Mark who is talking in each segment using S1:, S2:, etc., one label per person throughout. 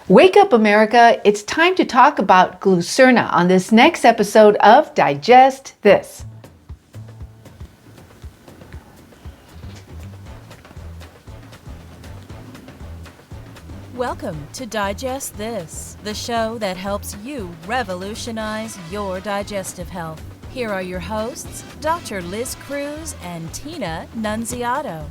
S1: Wake up, America. It's time to talk about Glucerna on this next episode of Digest This.
S2: Welcome to Digest This, the show that helps you revolutionize your digestive health. Here are your hosts, Dr. Liz Cruz and Tina Nunziato.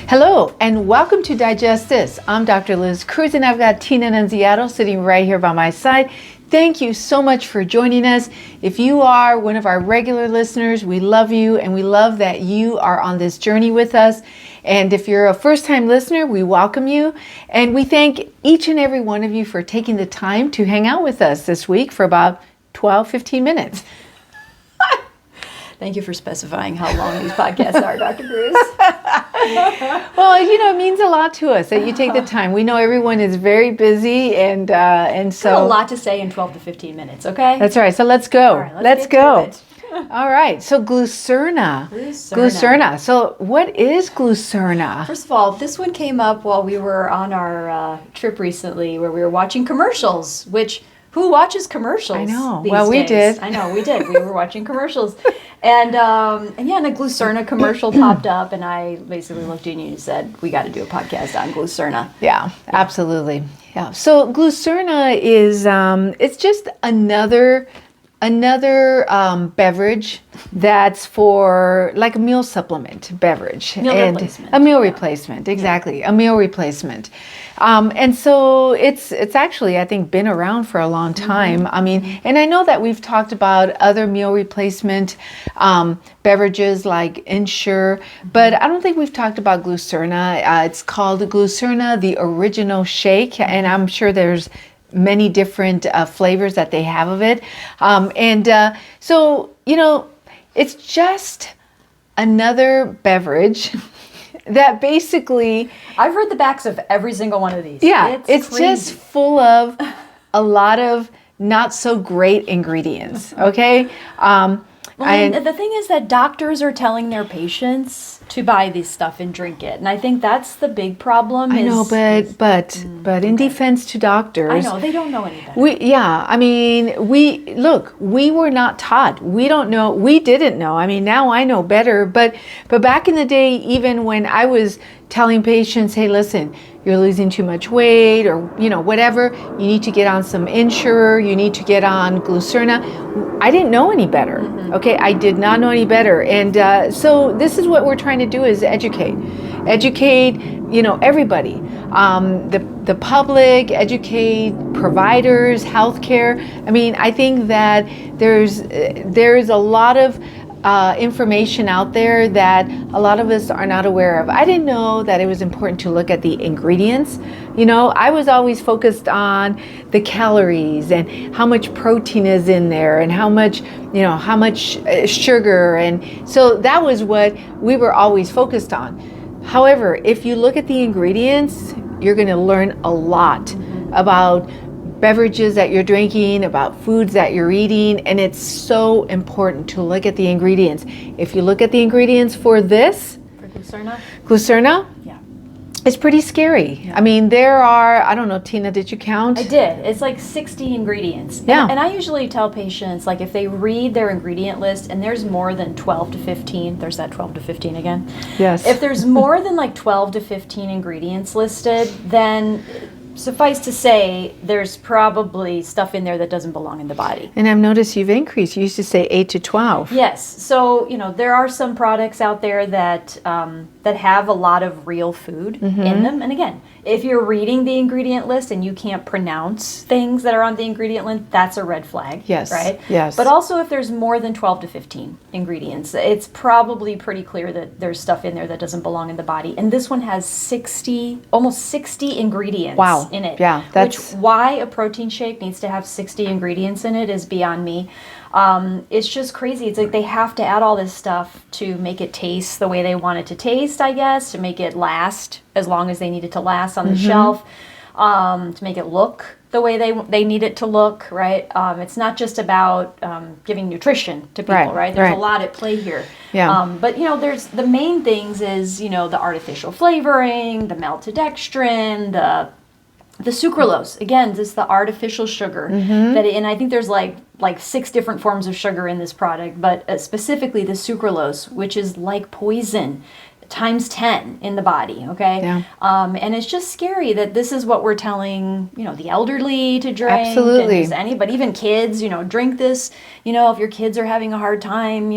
S1: Hello, and welcome to Digest This. I'm Dr. Liz Cruz, and I've got Tina Nunziato sitting right here by my side. Thank you so much for joining us. If you are one of our regular listeners, we love you, and we love that you are on this journey with us. And if you're a first-time listener, we welcome you. And we thank each and every one of you for taking the time to hang out with us this week for about 12, 15 minutes.
S3: Thank you for specifying how long these podcasts are, Dr. Cruz.
S1: Well, it means a lot to us that you take the time. We know everyone is very busy, and so...
S3: Got a lot to say in 12 to 15 minutes, okay?
S1: That's right. So let's go.
S3: All right, let's
S1: go. All right. So Glucerna. Glucerna. So what is Glucerna?
S3: First of all, this one came up while we were on our trip recently where we were watching commercials, which... Who watches commercials?
S1: I know.
S3: These
S1: well,
S3: days?
S1: We did.
S3: I know, we did. We were watching commercials. And a Glucerna commercial popped up, and I basically looked at you and said, we got to do a podcast on Glucerna.
S1: Yeah, absolutely. Yeah. So Glucerna is, it's just another beverage that's for like a meal supplement beverage.
S3: Replacement.
S1: A meal replacement, exactly. A meal replacement. And so it's actually, I think, been around for a long time.
S3: Mm-hmm.
S1: I mean, and I know that we've talked about other meal replacement beverages like Ensure, but I don't think we've talked about Glucerna. It's called Glucerna, the original shake, and I'm sure there's many different flavors that they have of it. So, it's just another beverage that basically...
S3: I've read the backs of every single one of these.
S1: Yeah, it's
S3: crazy.
S1: just full of a lot of not so great ingredients, okay?
S3: And the thing is that doctors are telling their patients to buy this stuff and drink it, and I think that's the big problem.
S1: I know, but in defense to doctors,
S3: I know they don't know any better.
S1: We were not taught. We don't know. We didn't know. I mean, now I know better. But back in the day, even when I was telling patients, hey, listen, you're losing too much weight, or whatever, you need to get on some Ensure, you need to get on Glucerna. I didn't know any better. Mm-hmm. Okay, I did not know any better, and so this is what we're trying to do: is educate, everybody, the public, educate providers, healthcare. I mean, I think that there's a lot of information out there that a lot of us are not aware of. I didn't know that it was important to look at the ingredients. I was always focused on the calories and how much protein is in there and how much sugar. And so that was what we were always focused on. However, if you look at the ingredients, you're going to learn a lot about beverages that you're drinking, about foods that you're eating, and it's so important to look at the ingredients. If you look at the ingredients for this,
S3: For
S1: Glucerna,
S3: yeah,
S1: it's pretty scary. Yeah. I mean, there are, I don't know, Tina, did you count?
S3: I did. It's like 60 ingredients.
S1: Yeah.
S3: And I usually tell patients, like, if they read their ingredient list and there's more than 12 to 15, there's that 12 to 15 again.
S1: Yes.
S3: If there's more than like 12 to 15 ingredients listed, then suffice to say, there's probably stuff in there that doesn't belong in the body.
S1: And I've noticed you've increased. You used to say 8 to 12.
S3: Yes. So, there are some products out there that that have a lot of real food in them. And again, if you're reading the ingredient list and you can't pronounce things that are on the ingredient list, that's a red flag.
S1: Yes.
S3: Right?
S1: Yes.
S3: But also if there's more than 12 to 15 ingredients, it's probably pretty clear that there's stuff in there that doesn't belong in the body. And this one has almost 60 ingredients.
S1: Wow.
S3: In it.
S1: Yeah, that's
S3: why a protein shake needs to have 60 ingredients in it is beyond me. It's just crazy. It's like they have to add all this stuff to make it taste the way they want it to taste, I guess, to make it last as long as they need it to last on the shelf. to make it look the way they need it to look, right? It's not just about giving nutrition to people, right? There's a lot at play here.
S1: Yeah.
S3: But there's the main things is the artificial flavoring, the maltodextrin, the sucralose. Again, this is the artificial sugar and I think there's like 6 different forms of sugar in this product, but specifically the sucralose, which is like poison times 10 in the body, okay?
S1: Yeah.
S3: And it's just scary that this is what we're telling, the elderly to drink.
S1: Absolutely.
S3: And just anybody, even kids, drink this, if your kids are having a hard time,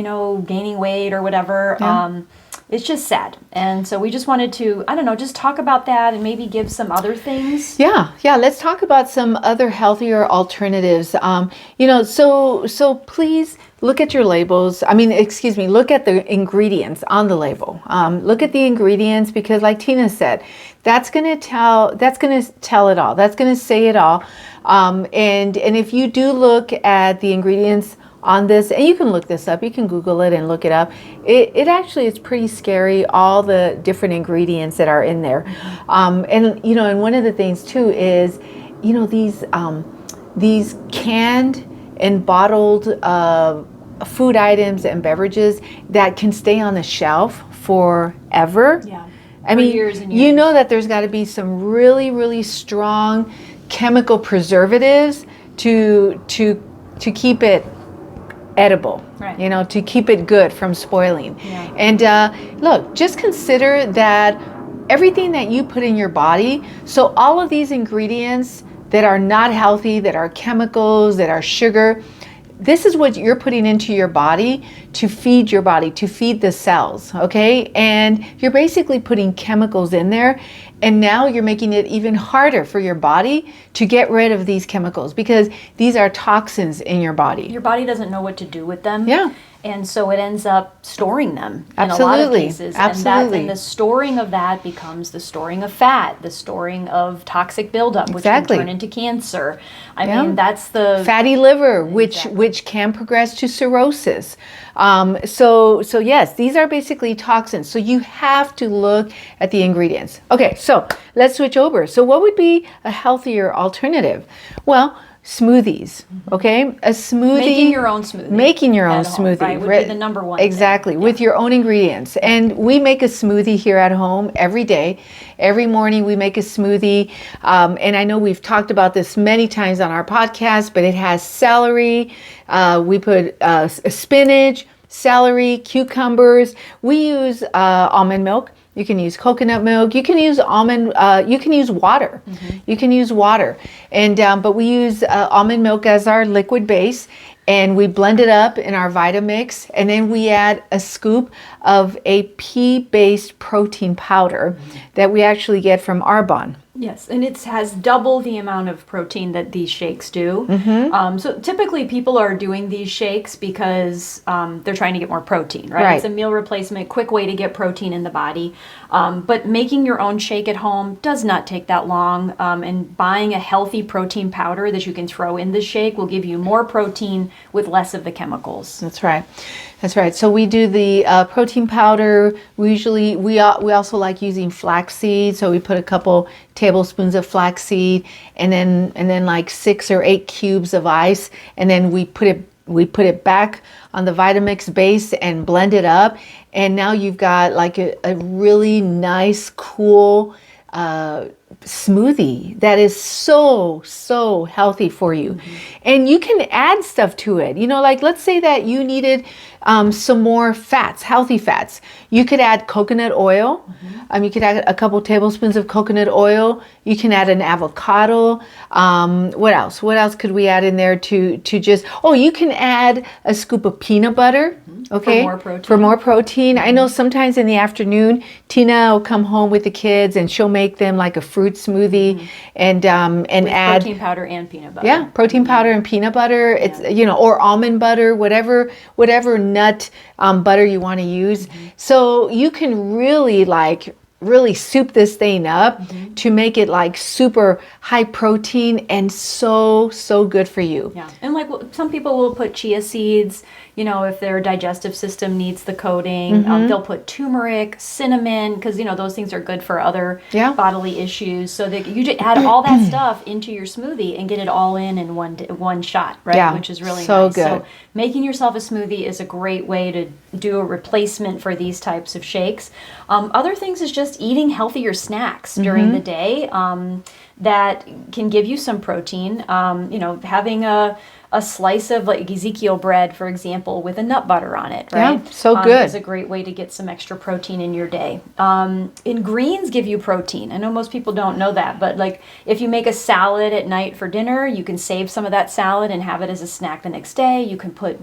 S3: gaining weight or whatever.
S1: Yeah.
S3: It's just sad. And so we just wanted to, just talk about that and maybe give some other things.
S1: Yeah. Let's talk about some other healthier alternatives. So please look at your labels. Look at the ingredients on the label. Look at the ingredients because, like Tina said, that's going to tell it all. That's going to say it all. And if you do look at the ingredients on this, and you can look this up, you can Google it and look it up. It actually is pretty scary, all the different ingredients that are in there. And one of the things too is, these canned and bottled food items and beverages that can stay on the shelf forever.
S3: Yeah.
S1: Years and years. That there's got to be some really, really strong chemical preservatives to keep it edible,
S3: right.
S1: To keep it good from spoiling.
S3: Yeah.
S1: And look, just consider that everything that you put in your body, so all of these ingredients that are not healthy, that are chemicals, that are sugar, this is what you're putting into your body to feed your body, to feed the cells, okay? And you're basically putting chemicals in there, and now you're making it even harder for your body to get rid of these chemicals because these are toxins in your body.
S3: Your body doesn't know what to do with them.
S1: Yeah.
S3: And so it ends up storing them in a
S1: Absolutely.
S3: lot of cases.
S1: Absolutely.
S3: And the storing of that becomes the storing of fat, the storing of toxic buildup, which
S1: Exactly.
S3: can turn into cancer. I mean, that's the
S1: fatty liver,
S3: Exactly.
S1: which can progress to cirrhosis. So yes, these are basically toxins. So you have to look at the ingredients. Okay, so let's switch over. So what would be a healthier alternative? Well, smoothies, okay? A smoothie.
S3: Making your own smoothie.
S1: Making your own
S3: at home,
S1: smoothie.
S3: right, would be the number one
S1: Exactly,
S3: thing.
S1: with your own ingredients. And we make a smoothie here at home every day. Every morning we make a smoothie. And I know we've talked about this many times on our podcast, but it has celery. We put spinach, celery, cucumbers. We use almond milk. You can use coconut milk. You can use almond. You can use water. You can use water, and but we use almond milk as our liquid base, and we blend it up in our Vitamix, and then we add a scoop of a pea-based protein powder that we actually get from Arbonne.
S3: Yes, and it has double the amount of protein that these shakes do. So typically people are doing these shakes because they're trying to get more protein, right? It's a meal replacement, quick way to get protein in the body. But making your own shake at home does not take that long. And buying a healthy protein powder that you can throw in the shake will give you more protein with less of the chemicals.
S1: That's right. That's right. So we do the protein powder. We also like using flaxseed. So we put a couple tablespoons of flaxseed, and then like 6 or 8 cubes of ice, and then we put it back on the Vitamix base and blend it up, and now you've got like a really cool smoothie that is so healthy for you. And you can add stuff to it. Like let's say that you needed some more fats, healthy fats. You could add coconut oil. You could add a couple tablespoons of coconut oil. You can add an avocado. What else? What else could we add in there to just, you can add a scoop of peanut butter. Okay. For more protein. I know sometimes in the afternoon, Tina will come home with the kids and she'll make them like a fruit smoothie and
S3: with
S1: add
S3: protein powder and peanut butter.
S1: Yeah, protein powder and peanut butter. It's or almond butter, whatever nut butter you want to use. So you can really soup this thing up to make it like super high protein and so good for you.
S3: Yeah, and like some people will put chia seeds, if their digestive system needs the coating. They'll put turmeric, cinnamon, because, those things are good for other bodily issues. So that you just add all that stuff into your smoothie and get it all in one shot, right?
S1: Yeah,
S3: Which is really
S1: so
S3: nice.
S1: good.
S3: So making yourself a smoothie is a great way to do a replacement for these types of shakes. Other things is just eating healthier snacks during the day that can give you some protein. Having a slice of like Ezekiel bread, for example, with a nut butter on it, right?
S1: Yeah, so good.
S3: Is a great way to get some extra protein in your day. And greens give you protein. I know most people don't know that, but like if you make a salad at night for dinner, you can save some of that salad and have it as a snack the next day. You can put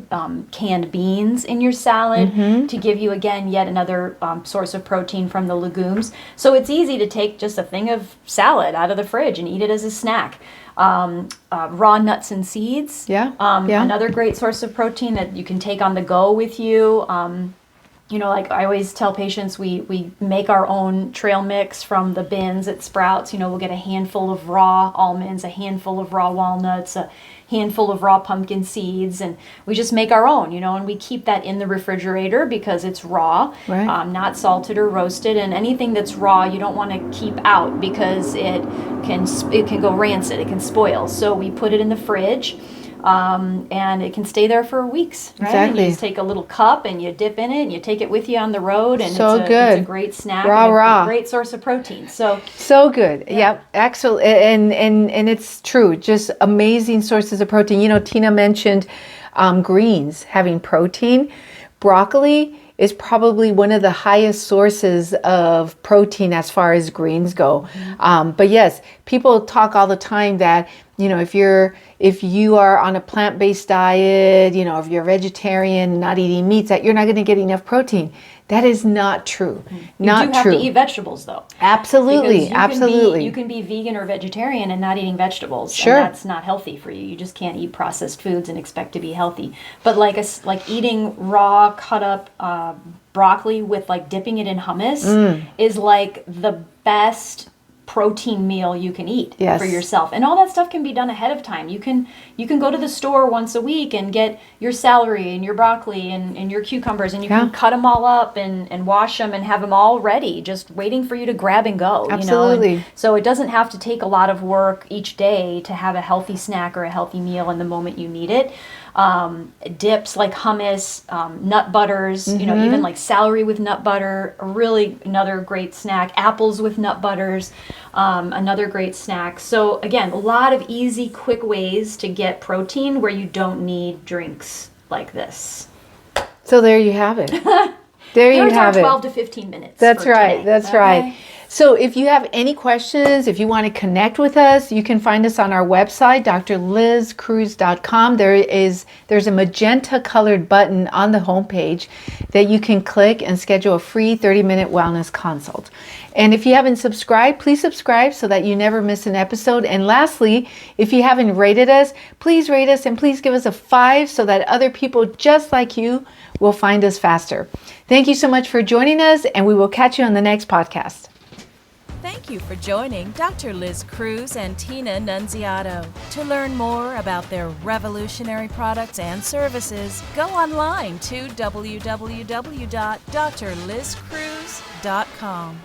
S3: canned beans in your salad to give you, again, yet another source of protein from the legumes. So it's easy to take just a thing of salad out of the fridge and eat it as a snack. Raw nuts and seeds. Another great source of protein that you can take on the go with you. Like I always tell patients, we make our own trail mix from the bins at Sprouts. We'll get a handful of raw almonds, a handful of raw walnuts, a handful of raw pumpkin seeds, and we just make our own, and we keep that in the refrigerator because it's raw, not salted or roasted, and anything that's raw you don't want to keep out because it can go rancid, it can spoil. So we put it in the fridge. And it can stay there for weeks, right?
S1: Exactly.
S3: And you just take a little cup and you dip in it and you take it with you on the road, and
S1: so
S3: it's
S1: good.
S3: a great snack,
S1: Raw.
S3: a great source of protein. So
S1: good. Yep, excellent. And it's true. Just amazing sources of protein. Tina mentioned greens having protein. Broccoli is probably one of the highest sources of protein as far as greens go. But yes, people talk all the time that, if you are on a plant-based diet, if you're a vegetarian, not eating meats, that you're not going to get enough protein. That is not true. Not
S3: you do have
S1: true.
S3: to eat vegetables, though.
S1: Absolutely, absolutely.
S3: You can be vegan or vegetarian and not eating vegetables.
S1: Sure.
S3: And that's not healthy for you. You just can't eat processed foods and expect to be healthy. But like eating raw, cut up broccoli with like dipping it in hummus is like the best protein meal you can eat for yourself. And all that stuff can be done ahead of time. You can go to the store once a week and get your celery and your broccoli and your cucumbers, and you can cut them all up and wash them and have them all ready, just waiting for you to grab and go.
S1: Absolutely.
S3: And so it doesn't have to take a lot of work each day to have a healthy snack or a healthy meal in the moment you need it. Dips like hummus, nut butters, even like celery with nut butter, really another great snack. Apples with nut butters, another great snack. So again, a lot of easy, quick ways to get protein where you don't need drinks like this.
S1: So there you have it. There you have it.
S3: 12 to 15 minutes.
S1: That's right.
S3: Today.
S1: That's
S3: Okay.
S1: right. So if you have any questions, if you want to connect with us, you can find us on our website, drlizcruz.com. There's a magenta colored button on the homepage that you can click and schedule a free 30-minute wellness consult. And if you haven't subscribed, please subscribe so that you never miss an episode. And lastly, if you haven't rated us, please rate us and please give us a 5 so that other people just like you will find us faster. Thank you so much for joining us, and we will catch you on the next podcast.
S2: Thank you for joining Dr. Liz Cruz and Tina Nunziato. To learn more about their revolutionary products and services, go online to www.drlizcruz.com.